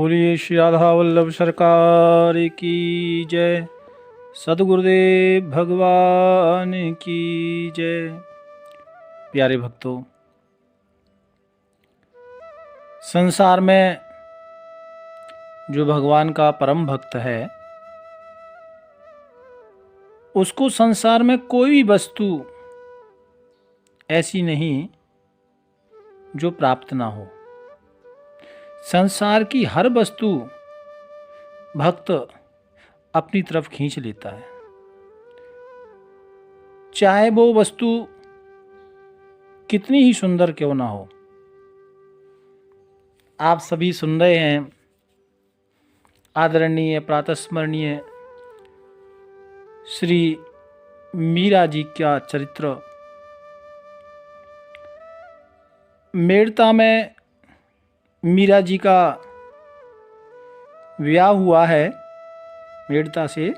बोलिए श्री राधा वल्लभ सरकार की जय। सद्गुरुदेव भगवान की जय। प्यारे भक्तों, संसार में जो भगवान का परम भक्त है, उसको संसार में कोई भी वस्तु ऐसी नहीं जो प्राप्त ना हो। संसार की हर वस्तु भक्त अपनी तरफ खींच लेता है, चाहे वो वस्तु कितनी ही सुंदर क्यों ना हो। आप सभी सुन रहे हैं आदरणीय प्रातस्मरणीय श्री मीरा जी का चरित्र। मेड़ता में मीरा जी का विवाह हुआ है मेड़ता से,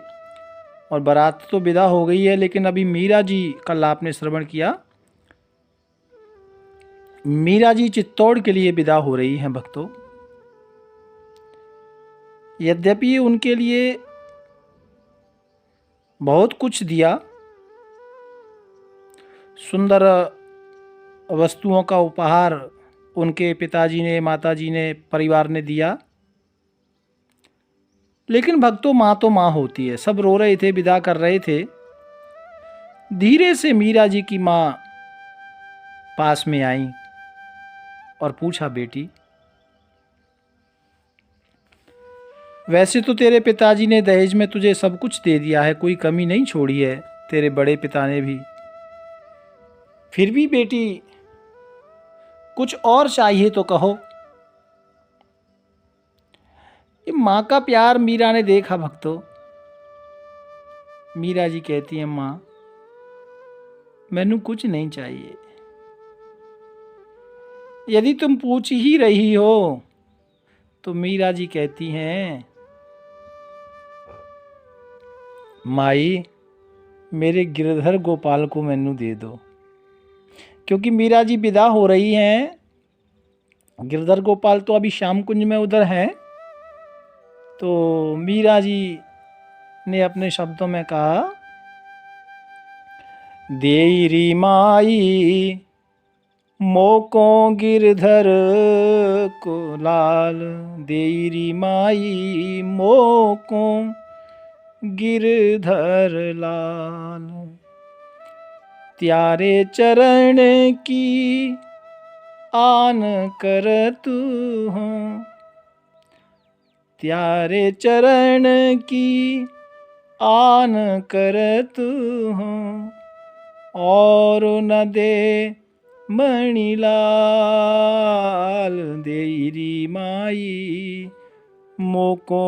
और बारात तो विदा हो गई है, लेकिन अभी मीरा जी कल आपने श्रवण किया, मीरा जी चित्तौड़ के लिए विदा हो रही हैं भक्तों। यद्यपि उनके लिए बहुत कुछ दिया, सुंदर वस्तुओं का उपहार उनके पिताजी ने, माताजी ने, परिवार ने दिया, लेकिन भक्तों माँ तो माँ होती है। सब रो रहे थे, विदा कर रहे थे। धीरे से मीरा जी की माँ पास में आई और पूछा, बेटी वैसे तो तेरे पिताजी ने दहेज में तुझे सब कुछ दे दिया है, कोई कमी नहीं छोड़ी है, तेरे बड़े पिता ने भी, फिर भी बेटी कुछ और चाहिए तो कहो। ये माँ का प्यार मीरा ने देखा भक्तों। मीरा जी कहती हैं, माँ मैनू कुछ नहीं चाहिए। यदि तुम पूछ ही रही हो तो मीरा जी कहती हैं, माई मेरे गिरधर गोपाल को मैनू दे दो। क्योंकि मीरा जी विदा हो रही हैं, गिरधर गोपाल तो अभी श्याम कुंज में उधर हैं, तो मीरा जी ने अपने शब्दों में कहा, देरी माई मोको गिरधर को लाल, देरी माई मोको गिरधर लाल, त्यारे चरण की आन कर तू हो, त्यारे चरण की आन कर तू हो, और न दे मणिलाल, देरी माई मोको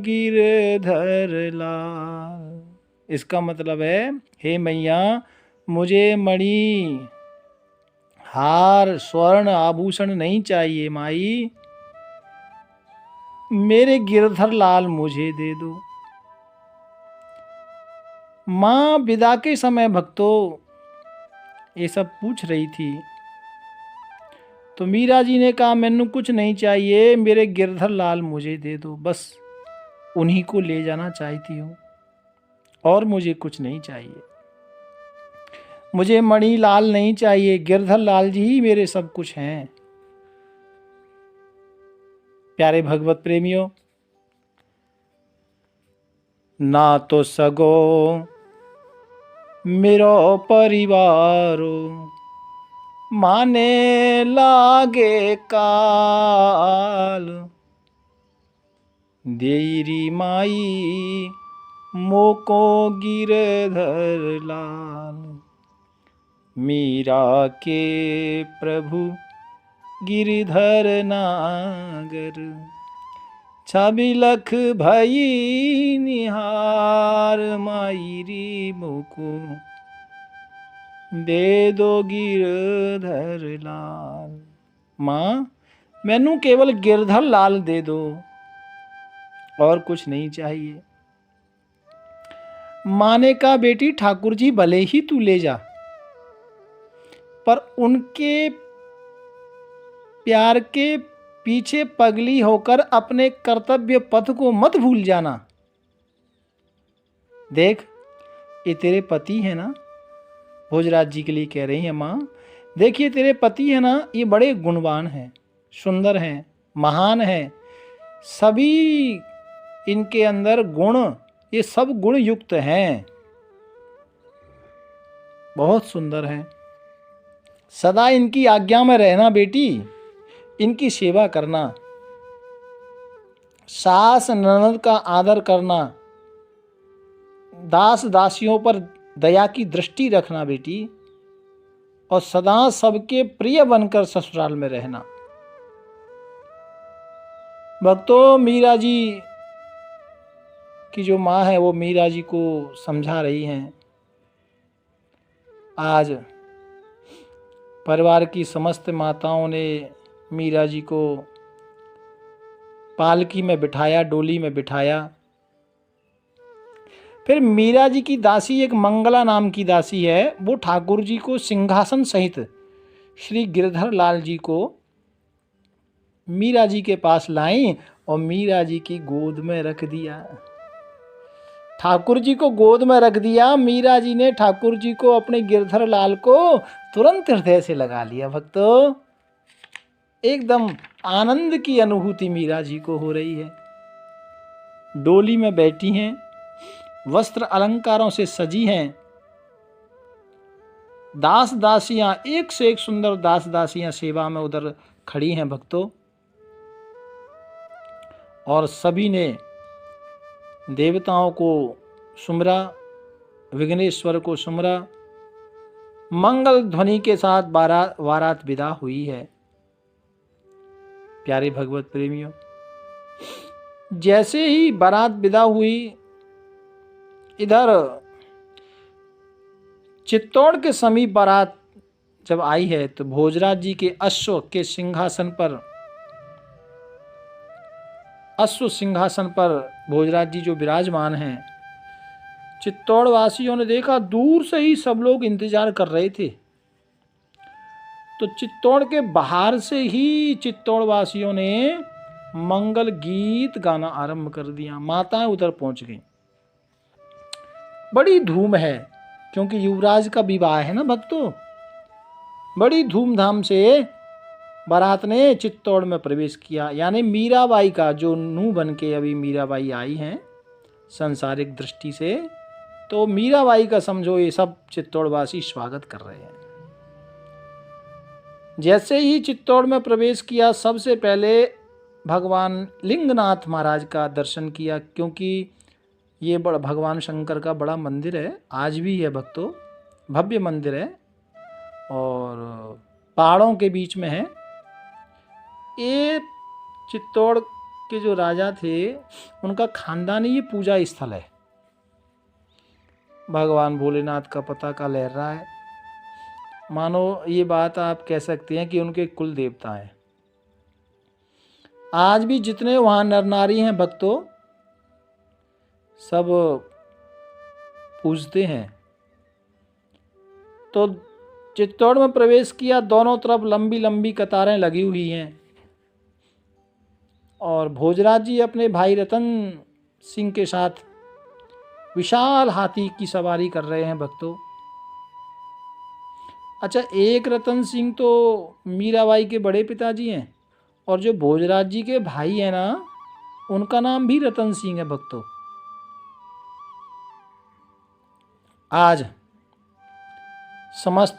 गिरधर लाल। इसका मतलब है, हे मैया मुझे मणि हार स्वर्ण आभूषण नहीं चाहिए, माई मेरे गिरधर लाल मुझे दे दो। माँ विदा के समय भक्तों ये सब पूछ रही थी, तो मीरा जी ने कहा, मैनू कुछ नहीं चाहिए, मेरे गिरधर लाल मुझे दे दो, बस उन्हीं को ले जाना चाहती हूँ, और मुझे कुछ नहीं चाहिए। मुझे मणि लाल नहीं चाहिए, गिरधर लाल जी ही मेरे सब कुछ हैं। प्यारे भगवत प्रेमियों, ना तो सगो मेरो परिवारो, माने लागे काल, देरी माई मोको गिरधर लाल, मीरा के प्रभु गिरधर नागर, छवि लख भई निहार, माई री मोको दे दो गिरधर लाल। माँ मैनू केवल गिरधर लाल दे दो, और कुछ नहीं चाहिए। माँ ने कहा, बेटी ठाकुर जी भले ही तू ले जा, पर उनके प्यार के पीछे पगली होकर अपने कर्तव्य पथ को मत भूल जाना। देख, ये तेरे पति है ना, भोजराज जी के लिए कह रही है माँ, देखिए तेरे पति है ना, ये बड़े गुणवान हैं, सुंदर हैं, महान हैं, सभी इनके अंदर गुण, ये सब गुण युक्त हैं, बहुत सुंदर हैं। सदा इनकी आज्ञा में रहना बेटी, इनकी सेवा करना, सास ननद का आदर करना, दास दासियों पर दया की दृष्टि रखना बेटी, और सदा सबके प्रिय बनकर ससुराल में रहना। भक्तों, मीरा जी की जो माँ है वो मीरा जी को समझा रही हैं। आज परिवार की समस्त माताओं ने मीरा जी को पालकी में बिठाया, डोली में बिठाया। फिर मीरा जी की दासी, एक मंगला नाम की दासी है, वो ठाकुर जी को सिंहासन सहित श्री गिरधर लाल जी को मीरा जी के पास लाई और मीरा जी की गोद में रख दिया। ठाकुर जी को गोद में रख दिया। मीरा जी ने ठाकुर जी को, अपने गिरधर लाल को तुरंत हृदय से लगा लिया। भक्तों, एकदम आनंद की अनुभूति मीरा जी को हो रही है। डोली में बैठी हैं, वस्त्र अलंकारों से सजी हैं, दास दासियां, एक से एक सुंदर दास दासियां सेवा में उधर खड़ी हैं भक्तों। और सभी ने देवताओं को सुमरा, विघ्नेश्वर को सुमरा, मंगल ध्वनि के साथ बारात विदा हुई है। प्यारे भगवत प्रेमियों, जैसे ही बारात विदा हुई, इधर चित्तौड़ के समीप बारात जब आई है तो भोजराज जी के अश्व के सिंहासन पर, अश्व सिंहासन पर भोजराज जी जो विराजमान हैं, चित्तौड़ वासियों ने देखा, दूर से ही सब लोग इंतजार कर रहे थे। तो चित्तौड़ के बाहर से ही चित्तौड़ वासियों ने मंगल गीत गाना आरंभ कर दिया। माताएं उधर पहुंच गईं। बड़ी धूम है, क्योंकि युवराज का विवाह है ना भक्तों। बड़ी धूमधाम से बारात ने चित्तौड़ में प्रवेश किया। यानी मीराबाई का जो नूह बन के अभी मीराबाई आई हैं सांसारिक दृष्टि से, तो मीराबाई का समझो ये सब चित्तौड़वासी स्वागत कर रहे हैं। जैसे ही चित्तौड़ में प्रवेश किया, सबसे पहले भगवान लिंगनाथ महाराज का दर्शन किया, क्योंकि ये बड़ा भगवान शंकर का बड़ा मंदिर है, आज भी है भक्तों, भव्य मंदिर है और पहाड़ों के बीच में है। ये चित्तौड़ के जो राजा थे, उनका खानदानी ये पूजा स्थल है। भगवान भोलेनाथ का पताका लहर रहा है, मानो ये बात आप कह सकते हैं कि उनके कुल देवता हैं। आज भी जितने वहाँ नर नारी हैं भक्तों, सब पूजते हैं। तो चित्तौड़ में प्रवेश किया, दोनों तरफ लंबी लंबी कतारें लगी हुई हैं और भोजराज जी अपने भाई रतन सिंह के साथ विशाल हाथी की सवारी कर रहे हैं भक्तों। अच्छा, एक रतन सिंह तो मीराबाई के बड़े पिताजी हैं, और जो भोजराज जी के भाई हैं ना, उनका नाम भी रतन सिंह है भक्तों। आज समस्त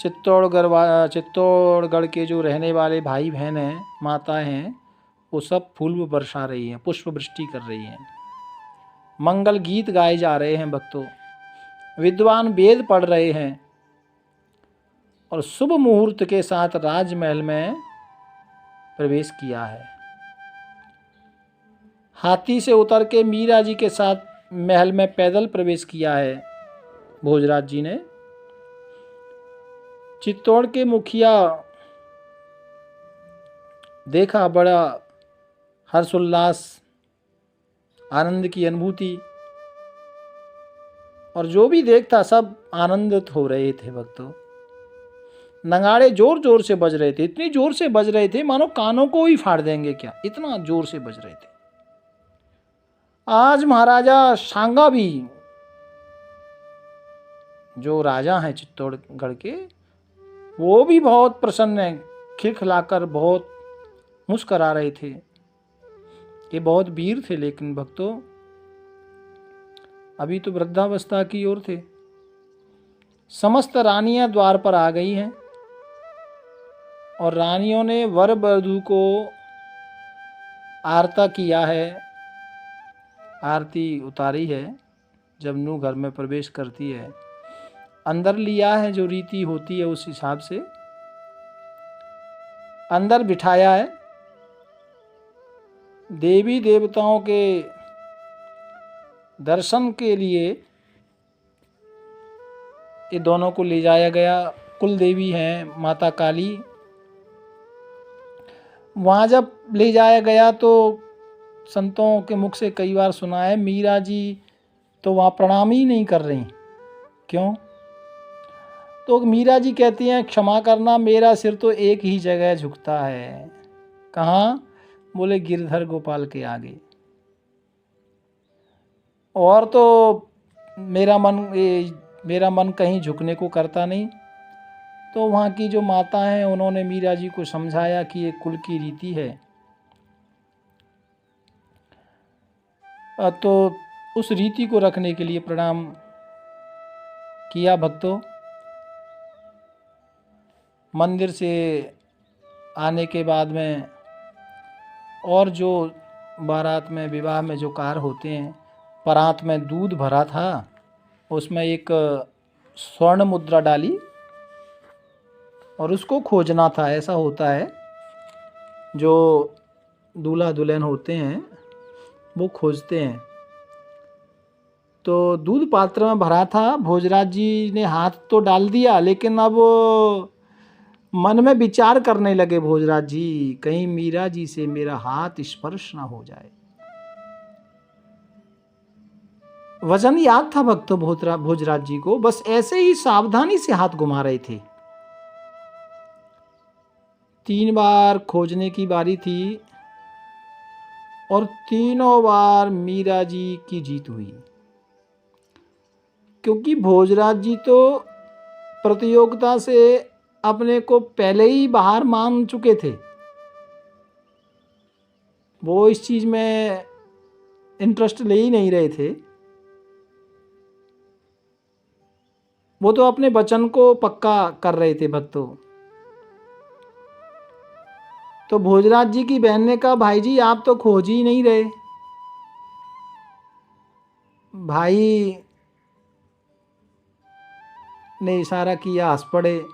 चित्तौड़गढ़ के जो रहने वाले भाई बहन हैं, माताएं हैं, वो सब फूल बरसा रही हैं, पुष्प वृष्टि कर रही हैं, मंगल गीत गाए जा रहे हैं भक्तों, विद्वान वेद पढ़ रहे हैं और शुभ मुहूर्त के साथ राजमहल में प्रवेश किया है। हाथी से उतर के मीरा जी के साथ महल में पैदल प्रवेश किया है भोजराज जी ने। चित्तौड़ के मुखिया देखा, बड़ा हर्षोल्लास, आनंद की अनुभूति, और जो भी देखता सब आनंदित हो रहे थे भक्तों। नगाड़े जोर जोर से बज रहे थे, इतनी जोर से बज रहे थे मानो कानों को ही फाड़ देंगे क्या, इतना जोर से बज रहे थे। आज महाराजा सांगा भी, जो राजा हैं चित्तौड़गढ़ के, वो भी बहुत प्रसन्न हैं, खिलखिलाकर बहुत मुस्करा रहे थे। ये बहुत वीर थे, लेकिन भक्तों अभी तो वृद्धावस्था की ओर थे। समस्त रानियां द्वार पर आ गई हैं और रानियों ने वर वधू को आरता किया है, आरती उतारी है। जब नूह घर में प्रवेश करती है, अंदर लिया है, जो रीति होती है उस हिसाब से अंदर बिठाया है। देवी देवताओं के दर्शन के लिए ये दोनों को ले जाया गया। कुल देवी हैं माता काली। वहाँ जब ले जाया गया तो संतों के मुख से कई बार सुना है, मीरा जी तो वहाँ प्रणाम ही नहीं कर रही। क्यों? तो मीरा जी कहती हैं, क्षमा करना, मेरा सिर तो एक ही जगह झुकता है। कहाँ? बोले गिरधर गोपाल के आगे, और तो मेरा मन कहीं झुकने को करता नहीं। तो वहाँ की जो माता हैं उन्होंने मीरा जी को समझाया कि ये कुल की रीति है। तो उस रीति को रखने के लिए प्रणाम किया। भक्तों, मंदिर से आने के बाद में और जो बारात में, विवाह में जो कार होते हैं, परात में दूध भरा था, उसमें एक स्वर्ण मुद्रा डाली और उसको खोजना था। ऐसा होता है, जो दूल्हा दुल्हन होते हैं वो खोजते हैं। तो दूध पात्र में भरा था, भोजराज जी ने हाथ तो डाल दिया, लेकिन अब मन में विचार करने लगे भोजराज जी, कहीं मीरा जी से मेरा हाथ स्पर्श ना हो जाए। वजन याद था भक्तों भोजराज जी को, बस ऐसे ही सावधानी से हाथ घुमा रहे थे। 3 बार खोजने की बारी थी और तीनों बार मीरा जी की जीत हुई, क्योंकि भोजराज जी तो प्रतियोगिता से अपने को पहले ही बाहर मान चुके थे। वो इस चीज में इंटरेस्ट ले ही नहीं रहे थे। वो तो अपने वचन को पक्का कर रहे थे भक्तों। तो भोजराज जी की बहन ने कहा, भाई जी आप तो खोज ही नहीं रहे। भाई ने इशारा किया, हंस पड़े,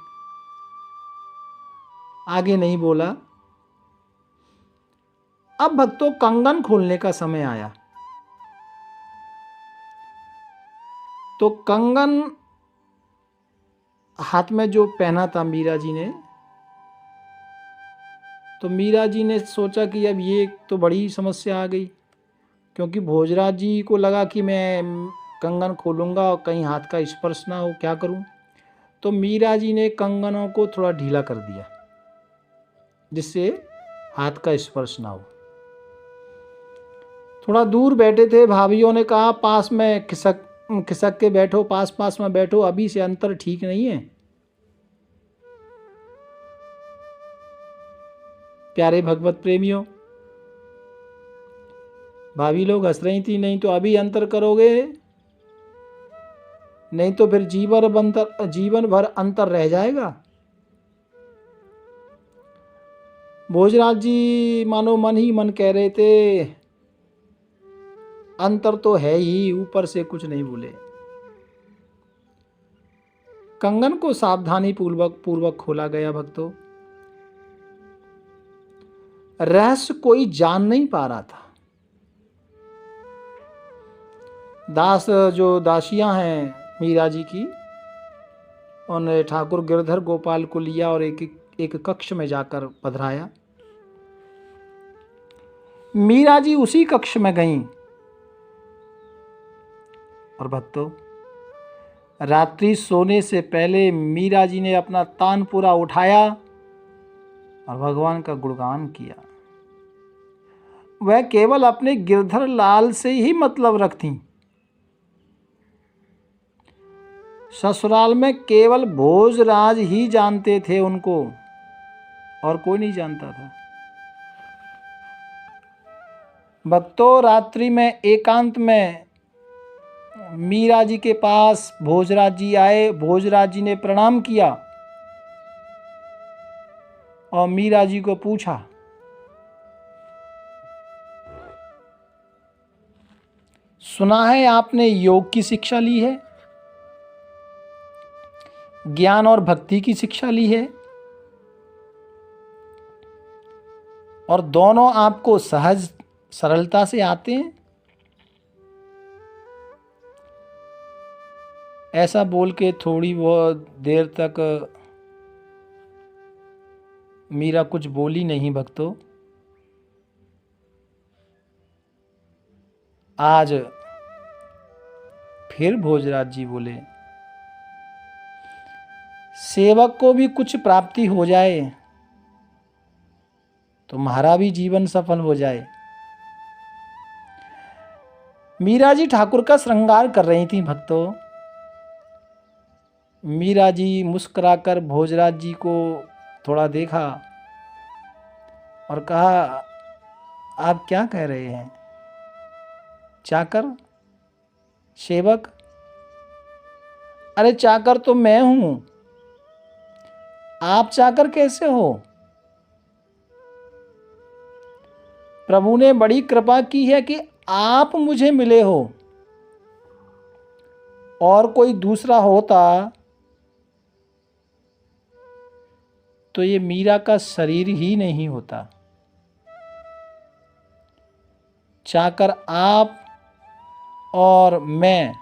आगे नहीं बोला। अब भक्तों कंगन खोलने का समय आया। तो कंगन हाथ में जो पहना था मीरा जी ने, तो मीरा जी ने सोचा कि अब ये तो बड़ी समस्या आ गई, क्योंकि भोजराज जी को लगा कि मैं कंगन खोलूंगा और कहीं हाथ का स्पर्श ना हो, क्या करूं। तो मीरा जी ने कंगनों को थोड़ा ढीला कर दिया, जिससे हाथ का स्पर्श ना हो। थोड़ा दूर बैठे थे भाभीियों ने कहा, पास में खिसक के बैठो, पास में बैठो, अभी से अंतर ठीक नहीं है। प्यारे भगवत प्रेमियों, भाभी लोग हंस रही थी, नहीं तो अभी अंतर करोगे, नहीं तो फिर जीवन भर अंतर रह जाएगा। भोजराज जी मानो मन ही मन कह रहे थे, अंतर तो है ही, ऊपर से कुछ नहीं बोले। कंगन को सावधानी पूर्वक खोला गया। भक्तों, रहस्य कोई जान नहीं पा रहा था। जो दासियां हैं मीरा जी की, उन्होंने ठाकुर गिरधर गोपाल को लिया और एक कक्ष में जाकर पधराया। मीरा जी उसी कक्ष में गईं और भक्तों, रात्रि सोने से पहले मीरा जी ने अपना तानपुरा उठाया और भगवान का गुणगान किया। वह केवल अपने गिरधर लाल से ही मतलब रखती। ससुराल में केवल भोजराज ही जानते थे उनको, और कोई नहीं जानता था। भक्तों, रात्रि में एकांत में मीरा जी के पास भोजराज जी आए। भोजराज जी ने प्रणाम किया और मीरा जी को पूछा, सुना है आपने योग की शिक्षा ली है, ज्ञान और भक्ति की शिक्षा ली है, और दोनों आपको सहज सरलता से आते हैं। ऐसा बोल के थोड़ी बहुत देर तक मीरा कुछ बोली नहीं। भक्तों, आज फिर भोजराज जी बोले, सेवक को भी कुछ प्राप्ति हो जाए तो तुम्हारा भी जीवन सफल हो जाए। मीरा जी ठाकुर का श्रृंगार कर रही थी। भक्तों, मीरा जी मुस्कुराकर भोजराज जी को थोड़ा देखा और कहा, आप क्या कह रहे हैं? चाकर? सेवक? अरे चाकर तो मैं हूं, आप चाकर कैसे हो? प्रभु ने बड़ी कृपा की है कि आप मुझे मिले हो, और कोई दूसरा होता तो ये मीरा का शरीर ही नहीं होता। चाकर आप और मैं,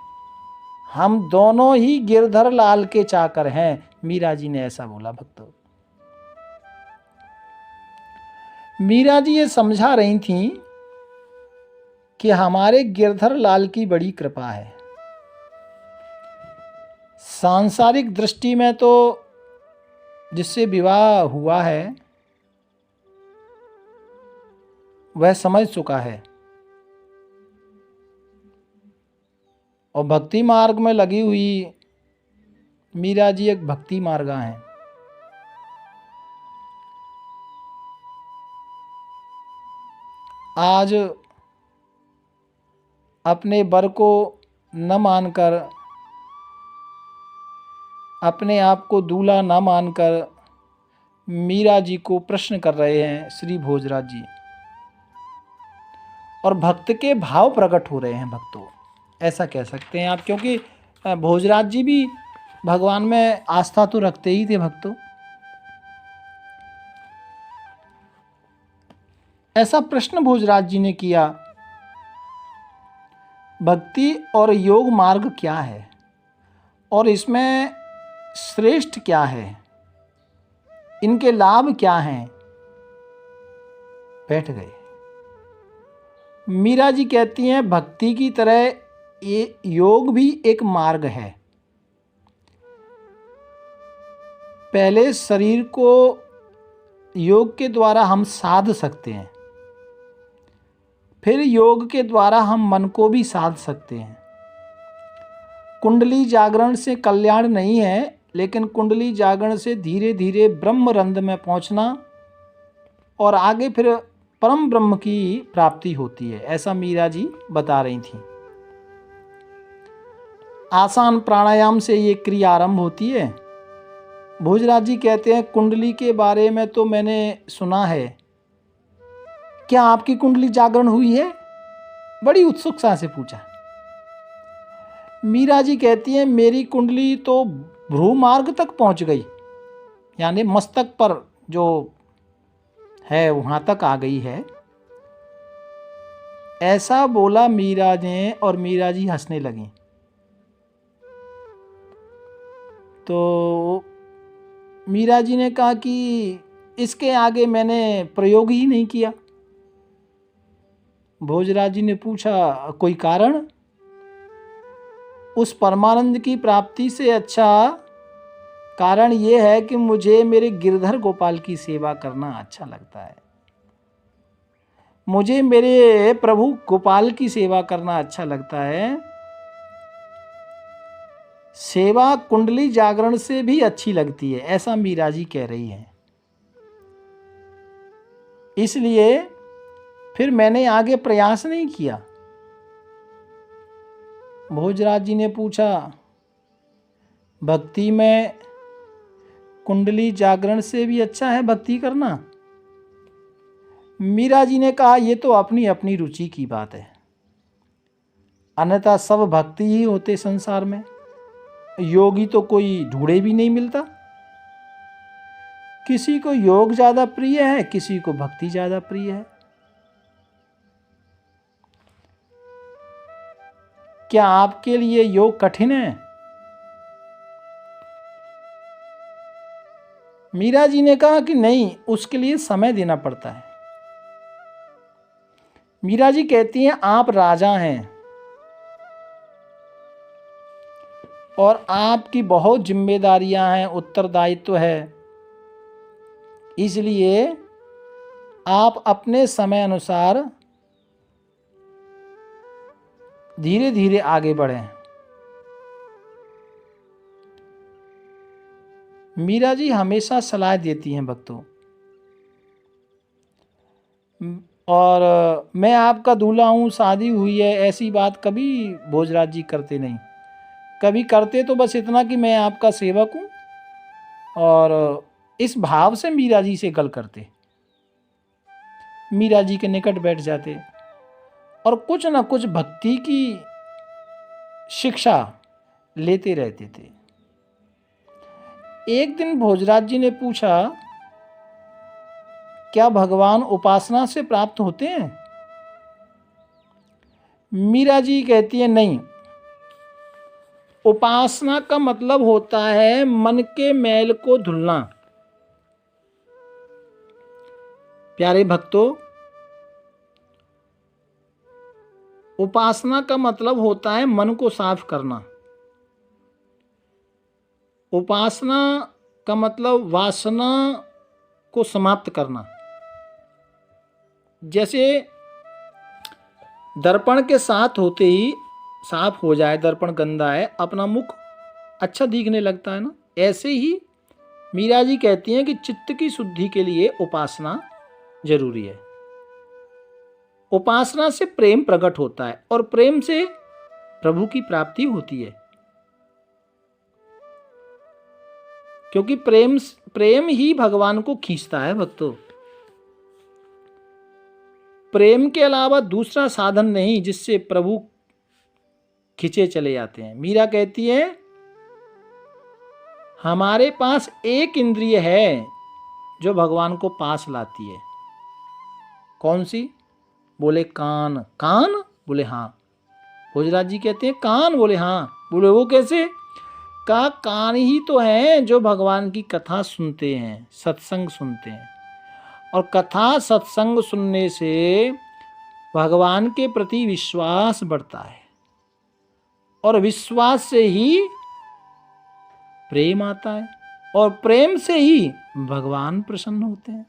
हम दोनों ही गिरधर लाल के चाकर हैं। मीरा जी ने ऐसा बोला। भक्तों, मीरा जी ये समझा रही थीं कि हमारे गिरधर लाल की बड़ी कृपा है। सांसारिक दृष्टि में तो जिससे विवाह हुआ है वह समझ चुका है, और भक्ति मार्ग में लगी हुई मीरा जी एक भक्ति मार्गा हैं। आज अपने वर को न मानकर, अपने आप को दूल्हा न मानकर मीरा जी को प्रश्न कर रहे हैं श्री भोजराज जी, और भक्त के भाव प्रकट हो रहे हैं। भक्तों, ऐसा कह सकते हैं आप, क्योंकि भोजराज जी भी भगवान में आस्था तो रखते ही थे। भक्तों, ऐसा प्रश्न भोजराज जी ने किया, भक्ति और योग मार्ग क्या है और इसमें श्रेष्ठ क्या है, इनके लाभ क्या हैं? बैठ गए। मीरा जी कहती हैं, भक्ति की तरह ये योग भी एक मार्ग है। पहले शरीर को योग के द्वारा हम साध सकते हैं, फिर योग के द्वारा हम मन को भी साध सकते हैं। कुंडली जागरण से कल्याण नहीं है, लेकिन कुंडली जागरण से धीरे धीरे ब्रह्म रंध्र में पहुंचना और आगे फिर परम ब्रह्म की प्राप्ति होती है। ऐसा मीरा जी बता रही थी। आसान प्राणायाम से ये क्रिया आरंभ होती है। भोजराज जी कहते हैं, कुंडली के बारे में तो मैंने सुना है, क्या आपकी कुंडली जागरण हुई है? बड़ी उत्सुकता से पूछा। मीरा जी कहती हैं, मेरी कुंडली तो भ्रू मार्ग तक पहुंच गई, यानी मस्तक पर जो है वहां तक आ गई है। ऐसा बोला मीरा ने, और मीरा जी हंसने लगी। तो मीरा जी ने कहा कि इसके आगे मैंने प्रयोग ही नहीं किया। भोजराज जी ने पूछा, कोई कारण? उस परमानंद की प्राप्ति से अच्छा कारण ये है कि मुझे मेरे गिरधर गोपाल की सेवा करना अच्छा लगता है। मुझे मेरे प्रभु गोपाल की सेवा करना अच्छा लगता है। सेवा कुंडली जागरण से भी अच्छी लगती है, ऐसा मीरा जी कह रही है। इसलिए फिर मैंने आगे प्रयास नहीं किया। भोजराज जी ने पूछा, भक्ति में कुंडली जागरण से भी अच्छा है भक्ति करना? मीरा जी ने कहा, ये तो अपनी अपनी रुचि की बात है, अन्यथा सब भक्ति ही होते संसार में। योगी तो कोई ढूंढे भी नहीं मिलता। किसी को योग ज्यादा प्रिय है, किसी को भक्ति ज्यादा प्रिय है। क्या आपके लिए योग कठिन है? मीरा जी ने कहा कि नहीं, उसके लिए समय देना पड़ता है। मीरा जी कहती हैं, आप राजा हैं और आपकी बहुत जिम्मेदारियां हैं, उत्तरदायित्व है। इसलिए आप अपने समय अनुसार धीरे धीरे आगे बढ़ें। मीरा जी हमेशा सलाह देती हैं भक्तों। और मैं आपका दूल्हा हूँ, शादी हुई है, ऐसी बात कभी भोजराज जी करते नहीं। कभी करते तो बस इतना कि मैं आपका सेवक हूँ, और इस भाव से मीरा जी से गल करते। मीरा जी के निकट बैठ जाते और कुछ न कुछ भक्ति की शिक्षा लेते रहते थे। एक दिन भोजराज जी ने पूछा, क्या भगवान उपासना से प्राप्त होते हैं? मीरा जी कहती है, नहीं, उपासना का मतलब होता है मन के मैल को धुलना। प्यारे भक्तों, उपासना का मतलब होता है मन को साफ करना। उपासना का मतलब वासना को समाप्त करना। जैसे दर्पण के साथ होते ही साफ हो जाए, दर्पण गंदा है, अपना मुख अच्छा दिखने लगता है ना, ऐसे ही मीरा जी कहती हैं कि चित्त की शुद्धि के लिए उपासना जरूरी है। उपासना से प्रेम प्रकट होता है और प्रेम से प्रभु की प्राप्ति होती है, क्योंकि प्रेम ही भगवान को खींचता है भक्तों। प्रेम के अलावा दूसरा साधन नहीं जिससे प्रभु खींचे चले जाते हैं। मीरा कहती है, हमारे पास एक इंद्रिय है जो भगवान को पास लाती है। कौन सी? बोले कान। कान? बोले हाँ। भोजराज जी कहते हैं, कान? बोले हाँ। बोले वो कैसे? का कान ही तो है जो भगवान की कथा सुनते हैं, सत्संग सुनते हैं, और कथा सत्संग सुनने से भगवान के प्रति विश्वास बढ़ता है, और विश्वास से ही प्रेम आता है, और प्रेम से ही भगवान प्रसन्न होते हैं।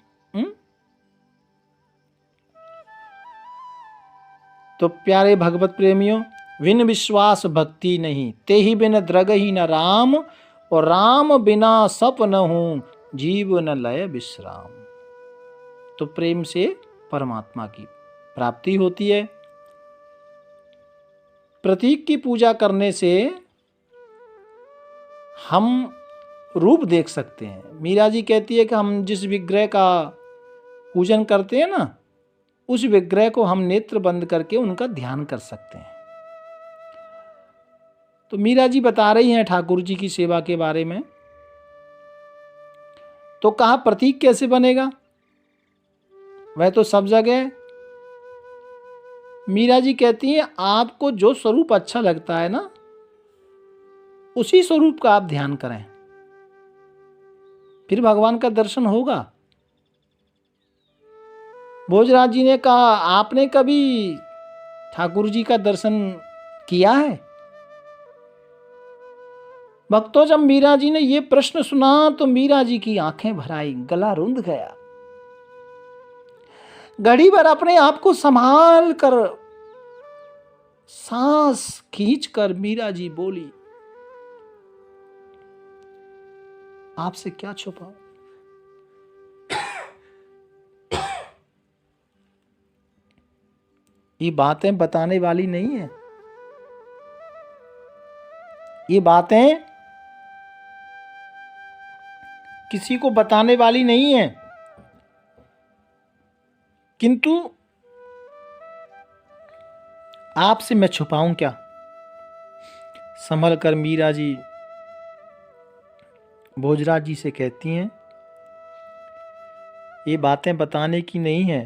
तो प्यारे भगवत प्रेमियों, विन विश्वास भक्ति नहीं, ते ही बिन द्रग ही न राम, और राम बिना सप न हूं, जीव न लय विश्राम। तो प्रेम से परमात्मा की प्राप्ति होती है। प्रतीक की पूजा करने से हम रूप देख सकते हैं। मीरा जी कहती है कि हम जिस विग्रह का पूजन करते हैं ना, उस विग्रह को हम नेत्र बंद करके उनका ध्यान कर सकते हैं। तो मीरा जी बता रही हैं ठाकुर जी की सेवा के बारे में। तो कहा प्रतीक कैसे बनेगा? वह तो सब जगह। मीरा जी कहती हैं, आपको जो स्वरूप अच्छा लगता है ना, उसी स्वरूप का आप ध्यान करें, फिर भगवान का दर्शन होगा। भोजराज जी ने कहा, आपने कभी ठाकुर जी का दर्शन किया है? भक्तों, जब मीरा जी ने ये प्रश्न सुना तो मीरा जी की आंखें भर आई, गला रुंध गया। घड़ी भर अपने आप को संभाल कर, सांस खींचकर मीरा जी बोली, आपसे क्या छुपाऊं? ये बातें बताने वाली नहीं है, ये बातें किसी को बताने वाली नहीं है, किंतु आपसे मैं छुपाऊं क्या? संभल कर मीरा जी भोजराज जी से कहती हैं, ये बातें बताने की नहीं है,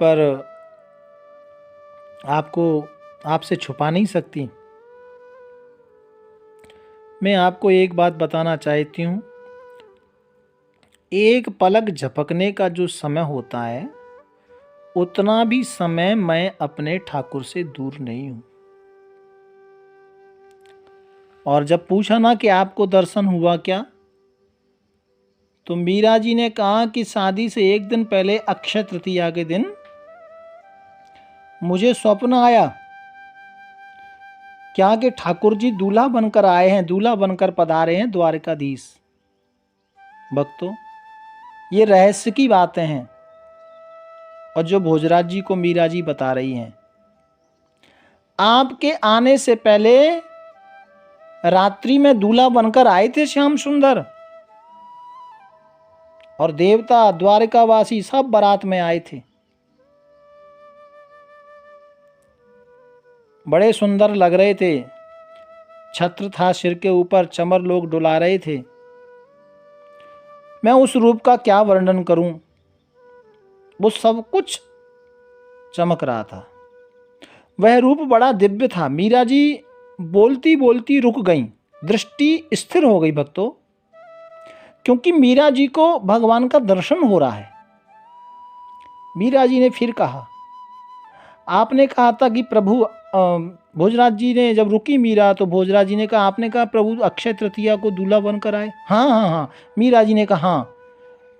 पर आपसे छुपा नहीं सकती। मैं आपको एक बात बताना चाहती हूँ, एक पलक झपकने का जो समय होता है, उतना भी समय मैं अपने ठाकुर से दूर नहीं हूँ। और जब पूछा ना कि आपको दर्शन हुआ क्या, तो मीरा जी ने कहा कि शादी से एक दिन पहले अक्षय तृतीया के दिन मुझे स्वप्न आया क्या कि ठाकुर जी दूल्हा बनकर आए हैं, दूल्हा बनकर पधारे हैं द्वारकाधीश। भक्तों, ये रहस्य की बातें हैं और जो भोजराज जी को मीरा जी बता रही हैं। आपके आने से पहले रात्रि में दूल्हा बनकर आए थे श्याम सुंदर, और देवता द्वारकावासी सब बारात में आए थे। बड़े सुंदर लग रहे थे, छत्र था सिर के ऊपर, चमर लोग डुला रहे थे। मैं उस रूप का क्या वर्णन करूं, वो सब कुछ चमक रहा था। वह रूप बड़ा दिव्य था। मीरा जी बोलती बोलती रुक गईं, दृष्टि स्थिर हो गई भक्तों, क्योंकि मीरा जी को भगवान का दर्शन हो रहा है। मीरा जी ने फिर कहा, आपने कहा था कि प्रभु, भोजराज जी ने जब रुकी मीरा तो भोजराज जी ने कहा, आपने कहा प्रभु अक्षय तृतीया को दूल्हा बनकर आए? हाँ हाँ हाँ। मीरा जी ने कहा, हाँ,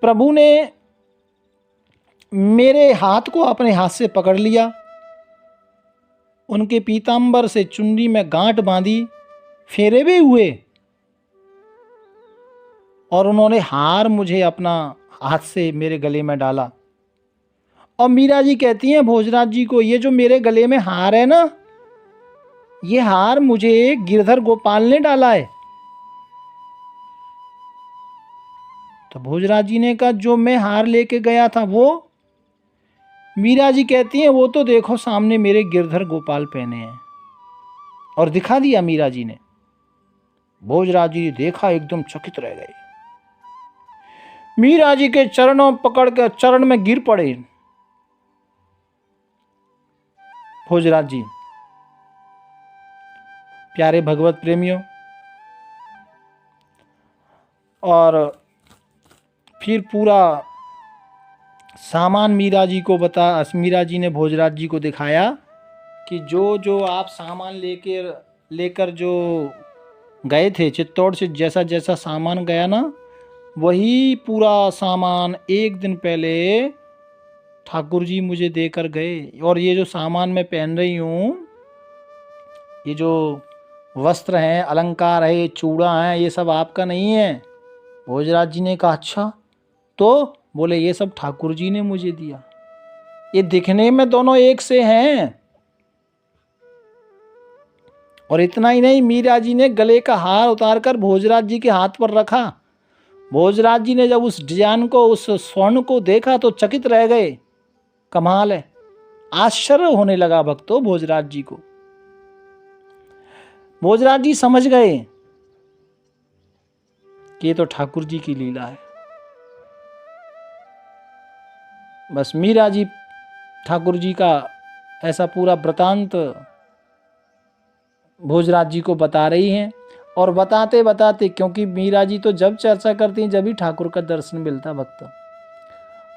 प्रभु ने मेरे हाथ को अपने हाथ से पकड़ लिया, उनके पीतांबर से चुन्नी में गांठ बांधी, फेरे भी हुए, और उन्होंने हार मुझे अपना हाथ से मेरे गले में डाला। और मीरा जी कहती हैं भोजराज जी को, ये जो मेरे गले में हार है ना, ये हार मुझे गिरधर गोपाल ने डाला है। तो भोजराज जी ने कहा, जो मैं हार लेके गया था वो? मीरा जी कहती हैं, वो तो देखो सामने मेरे गिरधर गोपाल पहने हैं, और दिखा दिया मीरा जी ने। भोजराज जी देखा, एकदम चकित रह गए। मीरा जी के चरणों पकड़ कर चरण में गिर पड़े भोजराज जी। प्यारे भगवत प्रेमियों, और फिर पूरा सामान मीरा जी ने भोजराज जी को दिखाया कि जो जो आप सामान लेकर जो गए थे चित्तौड़ से, जैसा जैसा सामान गया ना, वही पूरा सामान एक दिन पहले ठाकुर जी मुझे देकर गए। और ये जो सामान मैं पहन रही हूँ, ये जो वस्त्र हैं, अलंकार है, चूड़ा है, ये सब आपका नहीं है। भोजराज जी ने कहा, अच्छा? तो बोले, ये सब ठाकुर जी ने मुझे दिया। ये दिखने में दोनों एक से हैं। और इतना ही नहीं, मीरा जी ने गले का हार उतारकर भोजराज जी के हाथ पर रखा। भोजराज जी ने जब उस डिजाइन को, उस स्वर्ण को देखा तो चकित रह गए। कमाल है, आश्चर्य होने लगा भक्तों भोजराज जी को। भोजराज जी समझ गए कि ये तो ठाकुर जी की लीला है। बस मीरा जी ठाकुर जी का ऐसा पूरा वृतांत भोजराज जी को बता रही हैं। और बताते बताते, क्योंकि मीरा जी तो जब चर्चा करती हैं जब ही ठाकुर का दर्शन मिलता भक्त,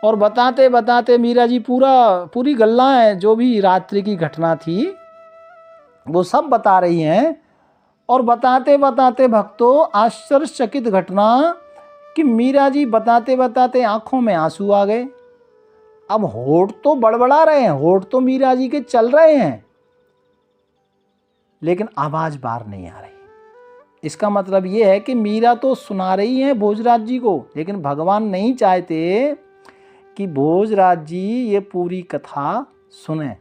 और बताते बताते मीरा जी पूरी गल्ला है, जो भी रात्रि की घटना थी वो सब बता रही हैं। और बताते बताते भक्तों आश्चर्यचकित घटना कि मीरा जी बताते बताते आंखों में आंसू आ गए। अब होठ तो बड़बड़ा रहे हैं, होठ तो मीरा जी के चल रहे हैं, लेकिन आवाज बाहर नहीं आ रही। इसका मतलब यह है कि मीरा तो सुना रही हैं भोजराज जी को, लेकिन भगवान नहीं चाहते कि भोजराज जी ये पूरी कथा सुने।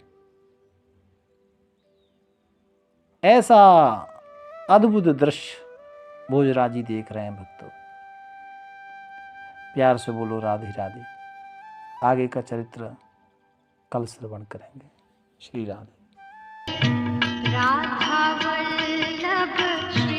ऐसा अद्भुत दृश्य भोजराज जी देख रहे हैं भक्तों। प्यार से बोलो राधे राधे। आगे का चरित्र कल श्रवण करेंगे। श्री राधे। राधा वल्लभ श्री